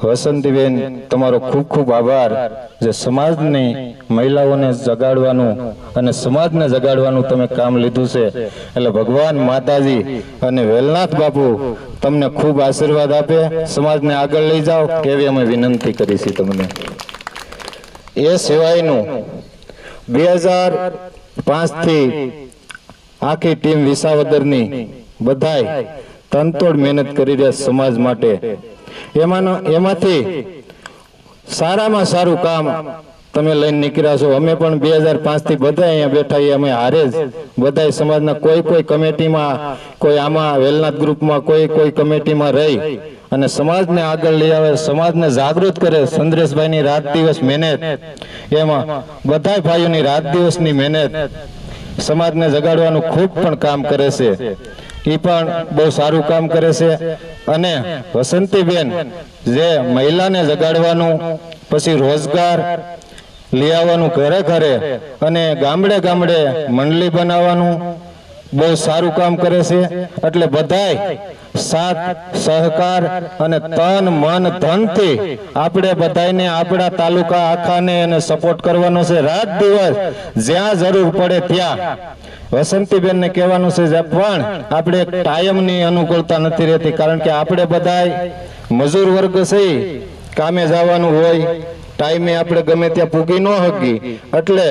વસંતીબેન, તમારો ખૂબ ખૂબ આભાર જે સમાજની મહિલાઓને જગાડવાનું અને સમાજને જગાડવાનું તમે કામ લીધું છે. એટલે ભગવાન માતાજી અને વેલનાથ બાપુ તમને ખૂબ આશીર્વાદ આપે, સમાજને આગળ લઈ જાઓ એવી અમે વિનંતી કરીશું તમને. એ સિવાયનું 2005 થી આખી ટીમ વિસાવદરની બધાય તનતોડ મહેનત કરી રહ્યા સમાજ માટે. એમાંથી સારામાં સારું કામ તમે લઈને નીકળ્યા છો. અમે પણ 2005 થી બધા અહીંયા બેઠા, અમે હારે જ બધા સમાજના કોઈ કમિટીમાં, કોઈ આમાં વેલનાથ ગ્રુપમાં, કોઈ કમિટીમાં રહી અને સમાજને આગળ લઈ આવે, સમાજને જાગૃત કરે. સંદ્રેશભાઈની રાત દિવસ મહેનત, એમાં બધા ભાઈઓની રાત દિવસની મહેનત સમાજને જગાડવાનું ખૂબ પણ કામ કરે છે. એ પણ બહુ સારું કામ કરે છે. અને વસંતીબેન જે મહિલાને જગાડવાનું, પછી રોજગાર લઈ આવવાનું ઘરે ઘરે અને ગામડે ગામડે મંડળી બનાવવાનું બહુ સારું કામ કરે છે. એટલે બધાય સાથ સહકાર અને તન મન ધનથી આપણે બધાને આપણા તાલુકા આખાને એને સપોર્ટ કરવાનો છે. રાત દિવસ જ્યાં જરૂર પડે ત્યાં વસંતીબેન ને કહેવાનું છે. પણ આપણે ટાઈમની અનુકૂળતા નથી રહેતી, કારણ કે આપણે બધાય મજૂર વર્ગ છે, કામે જવાનું હોય, ટાઈમે આપણે ગમે ત્યાં પૂગી ન હકી. એટલે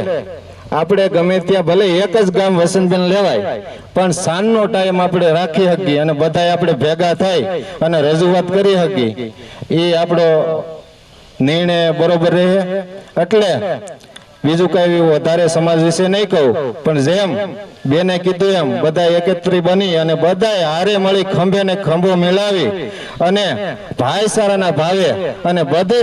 આપણે ગમે ત્યાં ભલે એક જ ગામ વસંતબેન લેવાય, પણ સાંજનો ટાઈમ આપણે રાખી શકીએ અને બધાય આપણે ભેગા થાય અને રજૂઆત કરી શકીએ, એ આપણો નિર્ણય બરોબર રહે. એટલે બીજું કઈ વધારે સમાજ વિશે નહીં કહું, પણ જેમ બેને કીધું એમ બધા એકત્રી બની અને બધા હારે મળી ખંભે ને ખંભો મિલાવી અને ભાઈચારાના ભાવે અને બધે